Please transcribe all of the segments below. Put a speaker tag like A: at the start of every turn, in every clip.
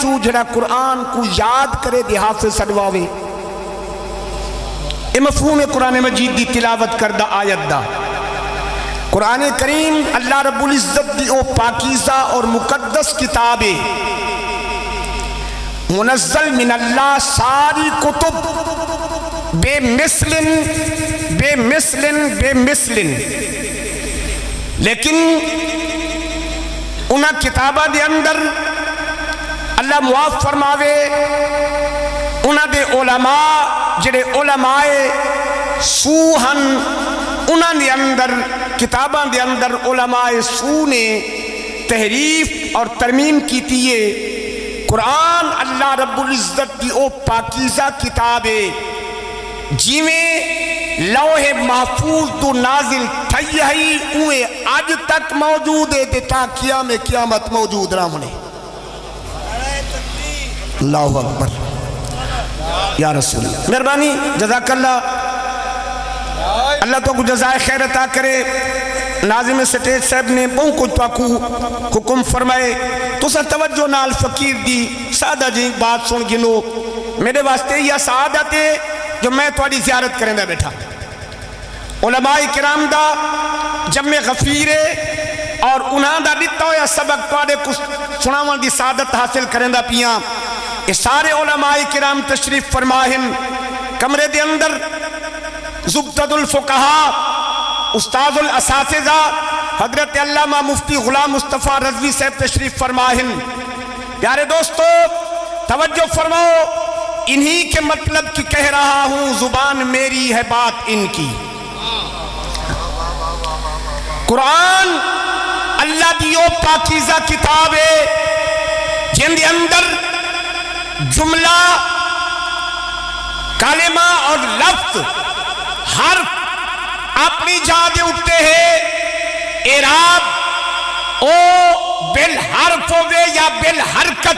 A: چو جڑا قرآن کو یاد کرے دی حافظ سڑواوے. اے مفہوم قرآن مجید دی تلاوت کردہ آیت دا. قرآن کریم اللہ رب العزت دی او پاکیزہ اور مقدس کتابے منزل من اللہ ساری کتب بے مثلن لیکن انہاں کتابہ دے اندر اللہ معاف فرماوے انہاں دے علماء جڑے علماء سوہن انہاں دے اندر کتاباں دے اندر علماء سو نے تحریف اور ترمیم کی تیئے. قرآن اللہ رب العزت دی او پاکیزہ کتابے جیویں لوح محفوظ تو نازل تھی ہے اوے آج تک موجود ہے دیتا قیامت موجود رہا ہونے. اللہ اکبر یا رسول اللہ. مہربانی جزاک اللہ. اللہ تو کو جزائے خیر عطا کرے. ناظم سٹیج صاحب نے بہت کچھ پاکو حکم فرمائے تو سا توجہ نال فقیر دی سادہ جی بات سن گنو. میرے واسطے یہ سعادت ہے جو میں تھوڑی زیارت کریں دا بیٹھا. علماء کرام دا جمع غفیرے اور انہاں دا دیتا ہویا سبق تھوڑے کچھ سناوان دی سعادت حاصل کریں دا پیاں. یہ سارے علماء کرام تشریف فرماہن کمرے دے اندر. زبدۃ الفقہاء استاذ الاساتذہ حضرت علامہ مفتی غلام مصطفیٰ رضوی صاحب تشریف فرماہن. پیارے دوستو توجہ فرماؤ. انہی کے مطلب کی کہہ رہا ہوں زبان میری ہے بات ان کی. قرآن اللہ دیو پاکیزہ کتاب ہے جن دے اندر جملہ کلمہ اور لفظ حرف اپنی جا دے اٹھتے ہیں. اعراب او بالحرف ہوئے یا بالحرکت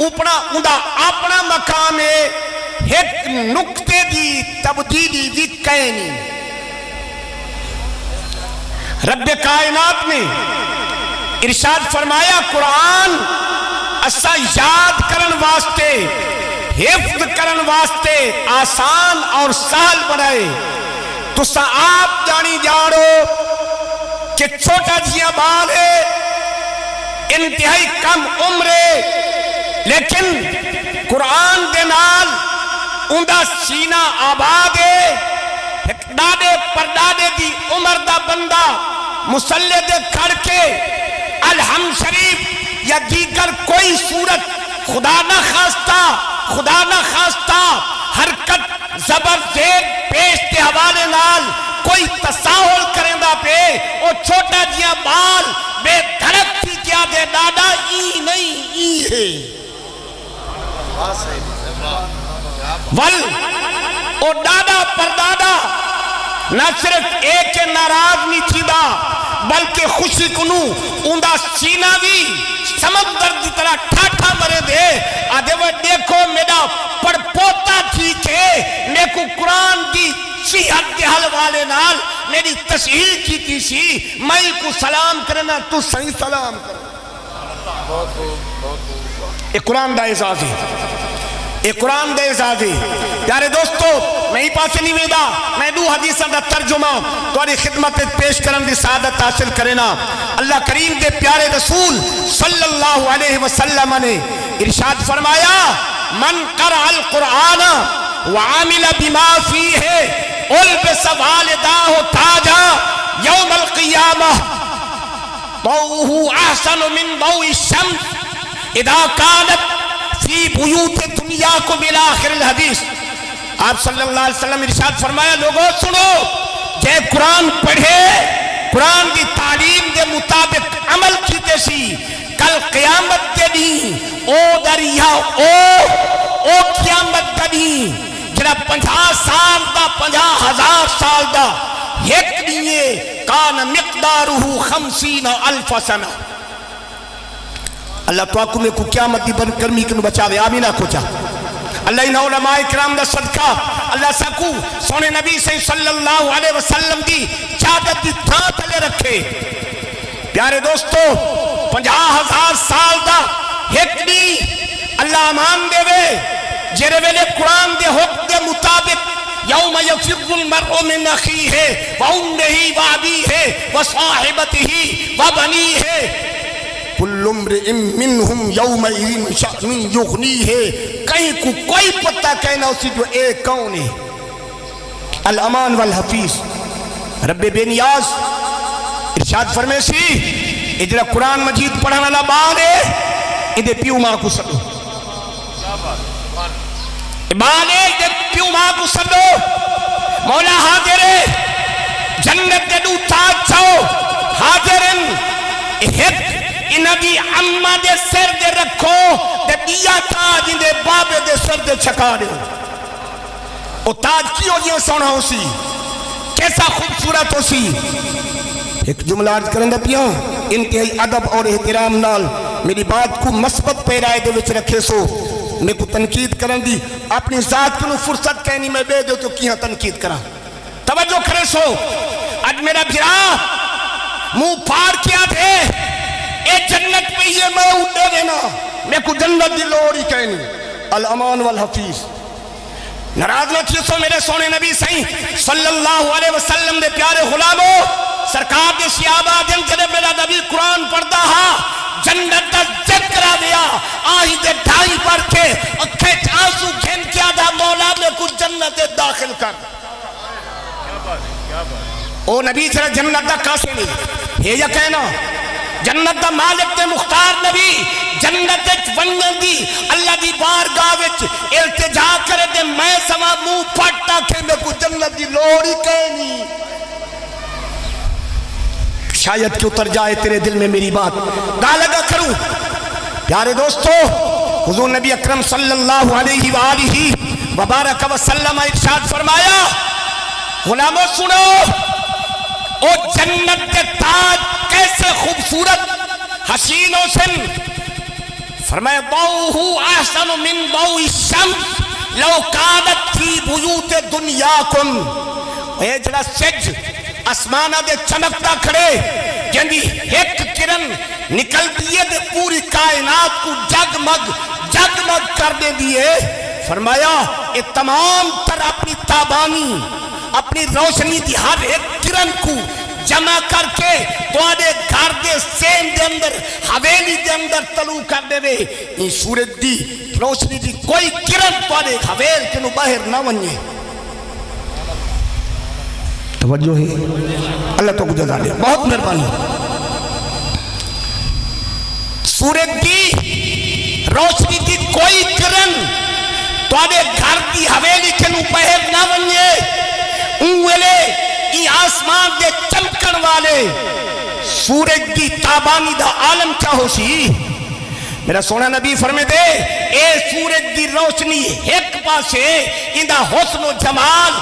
A: اپنا اندہ اپنا مقام ہے. ایک نقطے دی تبدیلی بھی کہنی. رب کائنات نے ارشاد فرمایا قرآن اسا یاد کرن واسطے حفظ کرن واسطے آسان اور سہل بنائے. تو سا آپ جانی جانو کہ چھوٹا جیا بال ہے انتہائی کم عمر ہے لیکن قرآن دے نال اندہ سینہ آباد ہے. دادے پردادے دی عمر دا بندہ مسلح دے کھڑ کے الحم شریف یا دیگر کوئی صورت خدا نہ خواستہ حرکت زبر زیر پیش کے حوالے نال کوئی تساہل کریں دا پہ او چھوٹا جیا بال بے دھڑک تھی کیا دے دادا ای نہیں ای ہے. ول او دادا پردادا نہ صرف ایک کے ناراض نہیں تھی دا بلکہ خوشی کنو اندہ سینہ بھی سمندر دی طرح ٹھاٹھا مرے دے. آدھے وہ دیکھو میرا پڑ پوتا تھی کہ میں کو قرآن دی صحت کے حل والے نال میری تشہیر کی تھی سی میں کو سلام کرنا تو صحیح سلام کرنا. ایک قرآن دا اعزاز ہے. ایک قرآن دے اعزازی. پیارے دوستو میں ہی پاسے نہیں ویدہ میں دو حدیثہ دا ترجمہ تواری خدمت پیش کرن دی سعادت حاصل کرنا. اللہ کریم دے پیارے رسول صلی اللہ علیہ وسلم نے ارشاد فرمایا من قرأ القرآن وعامل بما فیہ البس والداہ تاجا یوم القیامہ ضوءہ احسن من ضوء الشمس اذا کانت فی بیوت دنیا کو بالآخر الحدیث. آپ صلی اللہ علیہ وسلم ارشاد فرمایا لوگوں سنو جے قرآن پڑھے قرآن کی تعلیم دے مطابق عمل کیتے سی کل قیامت کے دیں او دریا او قیامت کا دیں جنہ 50 سال دا 50,000 سال دا ایک دیئے کان مقدارہ 50,000 سنہ. اللہ تو آکو میں کو قیامت دی برگرمی کنو بچاوے آمینہ کو چاہ. اللہ انہا علماء اکرام دا صدقہ اللہ ساکو سونے نبی صلی اللہ علیہ وسلم دی چادت دی تھا تلے رکھے. پیارے دوستو 50,000 سال دا ایک دی جڑے ویلے قرآن دے حکم دے مطابق یوم یفر المرء من اخیہ وامہ وابیہ وصاحبتہ وبنیہ کل امرئ منہم یومئذ شأن یغنیہ. کہیں کو کوئی پتہ کہنا اسی جو ایک کون ہے. الامان والحفیظ رب بے نیاز ارشاد فرمے سی اجرا قرآن مجید پڑھانا لا بان ہے ادھے پیو ماں کو سدو بان ہے ادھے پیو ماں کو سدو. مولا حاضر ہے جنت دے دو تاج چاو حاضرن ہت انہ دی اممہ دے سر دے رکھو دے دیا تاج اندے بابے دے سر دے چھکا دے. او تاج کیوں یہ سونا ہو سی کیسا خوبصورت ہو سی. ایک جملہ عرض کرندہ پیا انتہائی ادب اور احترام نال میری بات کو مثبت پیرائے دے وچ رکھے سو. میں کو تنقید کرن دی اپنی ذات کو فرصت کہنی میں بے دے تو کیاں تنقید کرا. توجہ کرے سو آج میرا بھرا منہ پھاڑ کیا تھے اے جنت پہ یہ میں اٹھے دینا میں کو جنت دی لوڑی کہنی. الامان والحفیظ ناراض نہ تھی سو میرے سونے نبی صلی اللہ علیہ وسلم دے پیارے غلاموں سرکار دے صحابہ دن جنب میرا نبی قرآن پڑھتا ہا جنت دا ذکر آیا آہی دے ڈھائی پڑھ کے اکھے آنسو گھن کیا دا مولا میں کچھ جنت داخل کر. او نبی جرہ جنت دا کاسے نہیں یہ یا کہنا جنت دا مالک دے مختار نبی جنت ونگن دی اللہ دی بارگاہ وچ التجا کرے دے میں سوا منہ پھٹا کہ میں کو جنت دی لوڑی کہنی. شاید کہ اتر جائے تیرے دل میں میری بات گا لگا کروں. پیارے دوستو حضور نبی اکرم صلی اللہ علیہ وآلہ وبارک وسلم ارشاد فرمایا غلاموں سنو او جنت کے تاج کیسے خوبصورت حسین و سن. فرمایا ضوءہ احسن من ضوء الشمس لو کانت فی بیوت دنیاکم. اے جڑا سج اسمانہ دے چمکتا کھڑے جنگی ایک کرن نکل دیئے دے پوری کائنات کو جگمگ کر دے دیئے. فرمایا اے تمام تر اپنی تابانی اپنی روشنی دی ہر ایک کرن کو جمع کر کے توڑے گھر دے سین دے اندر حویلی دے اندر تلو کر دے وے. یہ سورج دی روشنی دی کوئی کرن توڑے حویل کنو باہر نہ ونجے. توجہ ہے اللہ تو کو جزا لیا بہت مہربانی. سورج دی روشنی دی کوئی کرن توڑے گھر دی حویلی کنو باہر نہ ونجے. انویلے ای آسمان دے چمکن والے سورج دی تابانی دا عالم کیا ہو سی. میرا سونا نبی فرمے دے اے سورج دی روشنی ایک پاسے اندہ حسن و جمال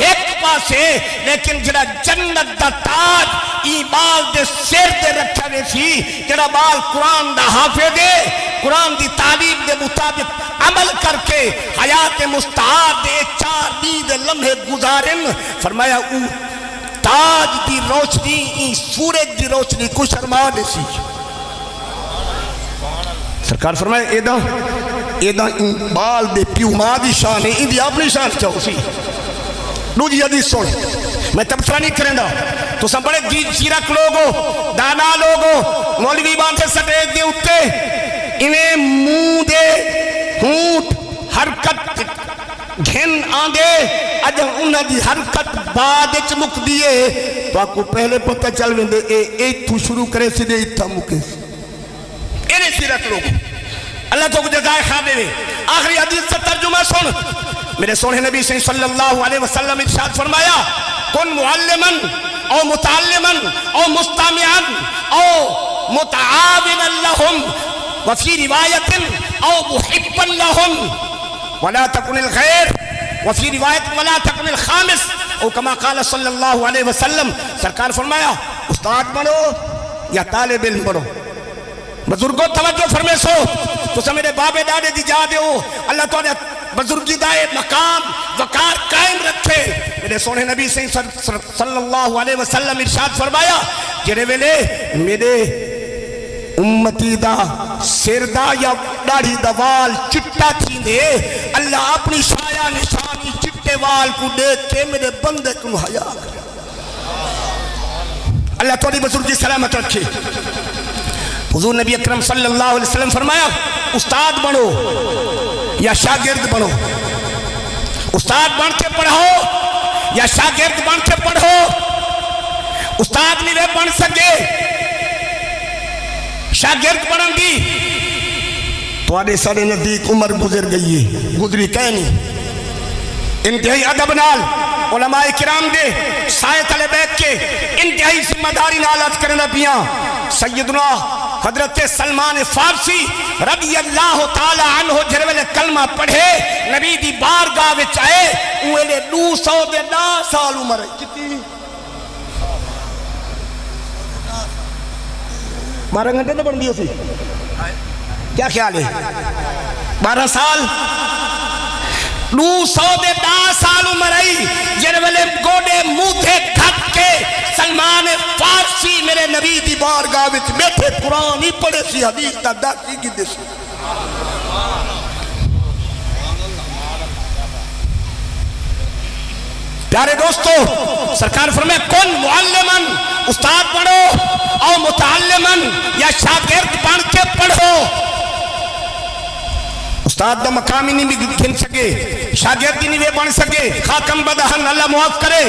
A: ایک پاسے لیکن جڑا جنت دا تاج ای بال دے سیر دے رکھا دے سی جڑا بال قرآن دا حافظ دے قرآن دی تعلیم دے مطابق عمل کر کے حیات مستعاد دے 4 دید لمحے گزارن. فرمایا او تاج دی روشنی ای سورج دی روشنی کو شرما دے سی. سرکار فرمایا ایدہ بال دے پیو ماں دی شان ہے ان دی اپنی شان چاہو سی. دو جی حدیث سن میں تبصرہ نہیں کریں دا تو سب بڑے سیرک لوگو دانا لوگو مولوی باندھے سٹیج دے اٹھتے انہیں منہ دے ہونٹ حرکت گھن آندے اج انہاں دی حرکت بعد چمک دیئے تو آپ کو پہلے پتہ چل ویندے اے تو شروع کرے سی دے اتھا مکے انہیں سیرک لوگو اللہ تو کو جزائے خواہ دے. آخری حدیث سے ترجمہ سن میرے سونے نبی صلی اللہ علیہ وسلم ارشاد فرمایا کن معلمن او متعلمن او مستمعن او متعاونا لهم وفي روایت او محبا لهم ولا تكن الخير وفي روایت ولا تكن الخامس او کما قال صلی اللہ علیہ وسلم. سرکار فرمایا استاد بنو یا طالب علم بنو. بزرگوں توجہ فرمے سو تو سب میرے بابے دادے دی جا دے ہو اللہ تو نے بزرگی دائے مقام وقار قائم رکھے. میرے سونے نبی صلی اللہ علیہ وسلم ارشاد فرمایا جڑے ویلے میرے امتی دا سر دا یا داڑھی دا وال چٹا تھی دے اللہ اپنی سایہ نشانی چٹے وال کو دیکھ کے میرے بندے کو حیا کرے. اللہ توڑی بزرگی سلامت رکھے. حضور نبی اکرم صلی اللہ علیہ وسلم فرمایا استاد بنو یا شاگرد بنو. استاد بن کے پڑھو یا شاگرد بن کے پڑھو. استاد نہیں وہ بن سکے, شاگرد بنن دی تو آدھے سارے نزدیک عمر گزر گئی ہے, گزری کہیں نہیں. انتہائی ادب نال علماء کرام دے سائے تلے بیٹھ کے انتہائی ذمہ داری نالت کرنا پیاں. سیدنا حضرت سلمان فارسی رضی اللہ تعالی عنہ جروے کلمہ پڑھے نبی دی بارگاہ وچ آئے, اوہے 210 سال عمر ہے. کتنی 12 گھنٹے نہ بن دی اسی, کیا خیال ہے؟ 12 سال 210 سال عمر آئی جروے گوڑے موتھے ڈھک کے سلمان فارسی میرے نبی دی بارگاہ وچ بیٹھے قرآن ہی پڑھے سی, حدیث تا داتی کی دے سی. پیارے دوستو, سرکار فرمائے کن معلمن, استاد پڑھو, او متعلمن یا شاگرد بن کے پڑھو. استاد دا مقامی نہیں بھی گھن سکے, شاگرد نہیں بھی بن سکے, خاکم بدہن اللہ معاف کرے.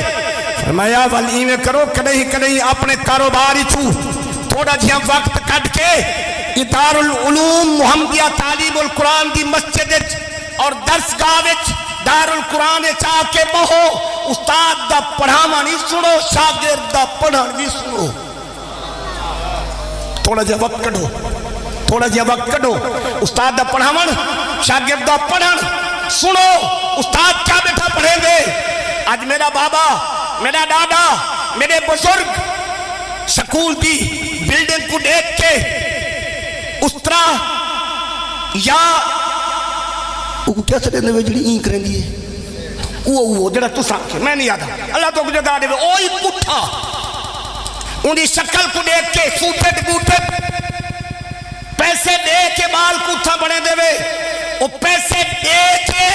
A: فرمایا والی میں کرو کدہیں اپنے کاروباری چھو تھوڑا جہاں وقت کٹ کے دار العلوم محمدیہ تعلیم القرآن دی مسجد اور درسگاہ وچ دار القرآن چاہ کے بہو. استاد دا پڑھاوا نہیں سنو, شاگرد دا پڑھن بھی سنو. تھوڑا جہاں وقت کٹو, تھوڑا جہاں وقت کٹو. استاد دا پڑھاون, شاگرد دا پڑھن سنو. استاد کیا بیٹھا پڑھیں گے؟ آج میرا بابا, میرا دادا, میرے بزرگ سکول دی بلڈنگ کو دیکھ کے اس طرح یا وہ کیا سکتے ہیں جڑی این کریں دیئے وہ جڑا تو سانکھے میں نہیں یادا اللہ تو کچھ داڑے میں اوہی پٹھا انہی شکل کو دیکھ کے سوٹھٹ بوٹھٹ پیسے دے کے بال کتھا بڑے دے وے, وہ پیسے دے کے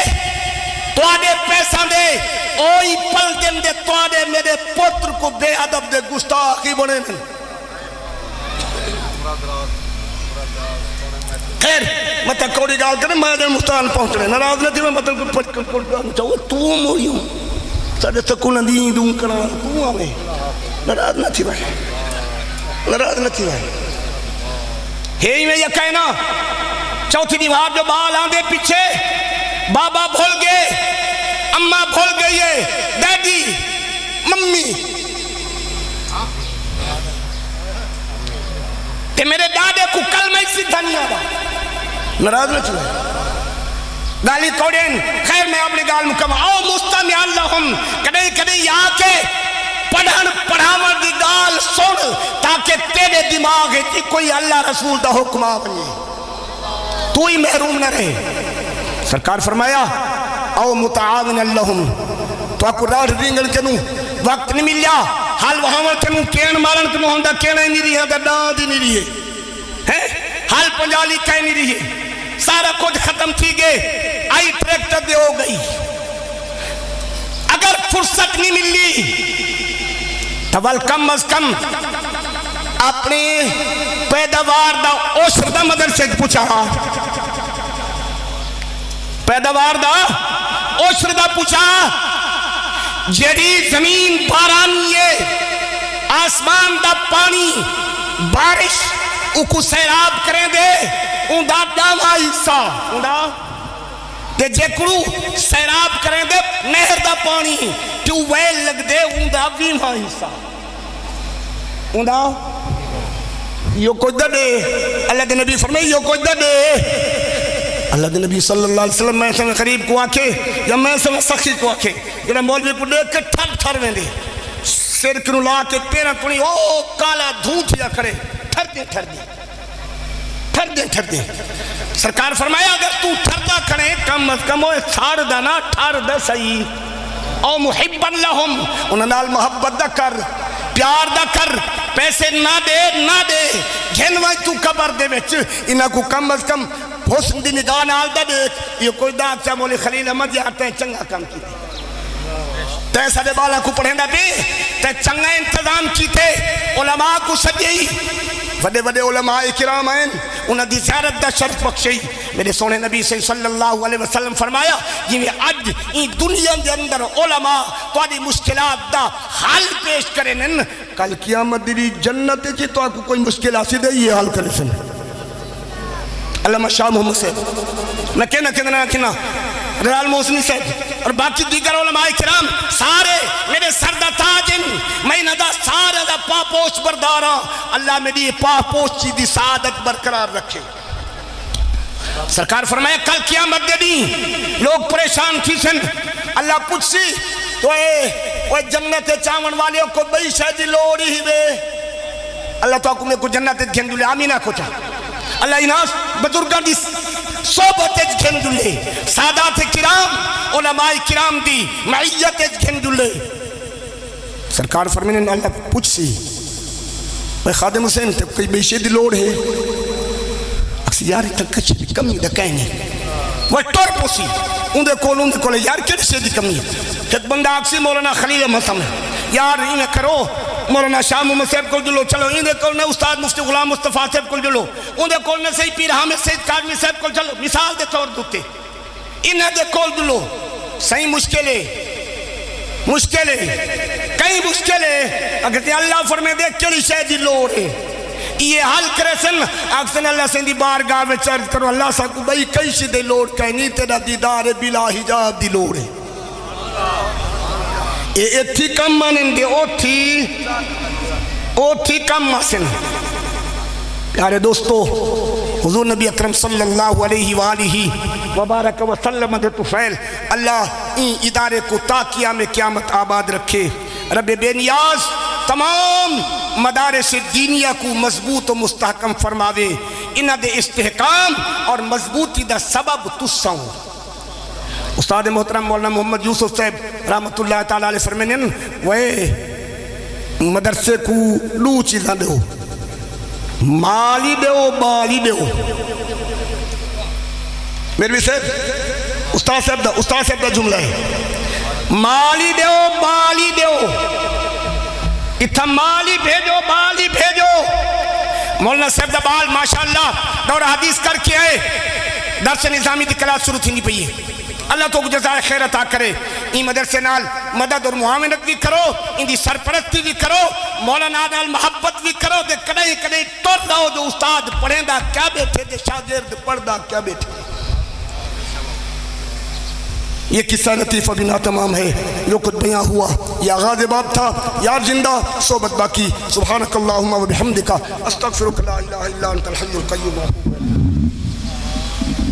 A: تو آدھے پیسہ دے اوہی پل دن دے تو آدھے میرے پتر کو بے عدب دے گستاخی بنے دے. خیر مطلب کوڑی گال کرنے میں دے مستان پہنچنے ناراض نہ تھی میں مطلب پچ کر کرنے چاہو تو موڑی ہوں ساڑھے سکون دین دوں کرنا تو آمیں ناراض نہ تھی بھائی, ناراض نہ تھی بھائی. ہی میں یہ کہنا چوتھی دیوار جو بال آندے پیچھے بابا بھول گئے, اممہ بھول گئی ہے, ڈیڈی ممی کہ میرے دادے کو کلمہ سیدھا نہیں آدھا. ناراض نہ چھوڑے گالی کوڑین. خیر میں اپنی گال مکمل او مستمع اللہم کدھے یا کے پڑھن پڑھاون دی گال سن تاکہ تیرے دماغ ہے کوئی اللہ رسول دا حکم آبنی تو ہی محروم نہ رہے. سرکار فرمایا او متعاون اللہم تو آپ کو راہ رنگل کنو وقت نہیں ملیا, حال وہاں کنو کین مارن کنو ہندہ کینے نہیں رہی ہے, ڈاند ہی نہیں رہی ہے, حال پنجالی کہیں نہیں رہی ہے, سارا کچھ ختم تھی گئے, آئی ٹریکٹر دے ہو گئی. اگر فرصت نہیں ملی تو کم از کم اپنے پیداوار دا اوشر دا مدرسے پوچھا, پیداوار دا اوشر دا پوچھا. جڑی زمین بارانی ہے, آسمان دا پانی بارش اکو سیراب کریں دے, ان دا ڈاما حصہ ان دا دے جیکڑو سیراب کریں دے نہر دا پانی ٹیو ویل لگ دے, ان دا ویمہ حصہ ان دا یہ کوئی دے. اللہ دے نبی فرمائے یہ کوئی دے. اللہ دے نبی صلی اللہ علیہ وسلم میں سے قریب کو آکے یا میں سے سخی کو آکے جنہیں مولوی کو دیکھ کے ٹھر ٹھر میں دے سر کنو لا کے پیرہ کنی او کالا دھونٹیا کرے, ٹھر دے ٹھر دے ٹھر دے ٹھر دے. سرکار فرمایا اگر تو ٹھر دا کرے کم از کم وہ ساڑ دا نا ٹھر دا صحیح. او محبن لہم انہاں نال محبت دا کر, پیار دا کر, پیسے نہ دے گھن وائی تو قبر دے وچ انہاں کو کم از کم حسن دی نگاہ نال دا دیکھ یہ کوئی داغ چا مولی خلیل احمد یار تے چنگا کام کی تے سڑے بالا کو پڑھیں دا بھی تے چنگا انتظام کی تے علماء کو سجئی وڈے وڈے علماء کرام ہیں انہاں دی زیارت دا شرف بخشئی میرے سونے نبی صلی اللہ علیہ وسلم فرمایا جی اج این دنیا دے اندر علماء تواڈی مشکلات دا حل پیش کریں کل قیامت دی جنت چ تو کو کوئی مشکل آسی دے یہ حل کرے سن علامہ شاہ محمد صاحب میں کہنا رال موسمی صاحب اور باقی دیگر علماء کرام سارے میرے سردہ تاجن میں ندا سارے دا پاپوش بردارا اللہ میری پاپوش چی دی سعادت برقرار رکھے سرکار فرمایا کل قیامت دے دی لوگ پریشان تھی سن اللہ پوچھ سی تو اے جنت چاون والے کو بئی شہدی لوڑی ہی بے اللہ تو کو میں کو جنت گھندولے آمینہ کو چاہ اللہ اناس بزرگان دی صحبت گھندولے سادات کرام علماء کرام دی معیت گھندولے سرکار فرمانے اللہ پوچھ سی میں خادم حسین تے کوئی بئی شہدی لوڑ ہے اکسی یاری تک کچھ کمی دا کہنے وہ ٹور پوسی اندے کول یار کیڑی شہدی کمی ایک بندہ اکسی مولانا خلیل مسلم یار انہیں کرو مولانا شاہ محمد صاحب کو جلو چلو اندے کول نے استاد مفتی غلام مصطفیٰ صاحب کو جلو اندے کول نے صحیح پیر حامد سید کاظمی صاحب کو چلو مثال دے طور دوتے انہیں دے کول جلو صحیح مشکلے کئی مشکلے اگر تے اللہ فرمے دے کیڑی شے دی لوڑ ہے یہ حل کرے سن اکسن اللہ سے دی بارگاہ میں چرد کرو اللہ سا کو بھئی کئی شے دی لوڑ کہنی تیرا دیدار بلا حجاب دی لوڑ ہے ایتھی کم مانن دے اوتھی کم ماسن پیارے دوستو حضور نبی اکرم صلی اللہ علیہ وآلہ وبارک وسلم دے طفیل اللہ این ادارے کو تا قیام قیامت آباد رکھے رب بے نیاز تمام مدارس دینیہ کو مضبوط و مستحکم فرماوے انہ دے استحکام اور مضبوطی دا سبب تساں استاد محترم مولانا محمد یوسف صاحب رحمت اللہ تعالیٰ علیہ فرمینے وہ مدرسے کو دو چیزاں دو مالی دو بالی دو میرے بھی صاحب استاد صاحب دا جملہ ہے مالی دو بالی دو اتھا مالی بھیجو بالی بھیجو مولانا صاحب دا بال ماشاءاللہ دور حدیث کر کے آئے درس نظامی دی کلاس شروع تھی نہیں پئی اللہ تو جزائے خیر عطا کرے این مدرسے نال مدد اور معاونت بھی کرو ان دی سرپرستی بھی کرو مولانا نال محبت بھی کرو دے کڑے کڑے ٹور داؤ جو استاد پڑھیں دا کیا بیٹھے دے شاگرد پڑھ دا کیا بیٹھے یہ قصہ لطیفہ بنا تمام ہے جو کچھ بیان ہوا یا آغاز باب تھا یا زندہ صحبت باقی سبحانک اللہم و بحمدک استغفرک لا الہ الا انت الحی القیوم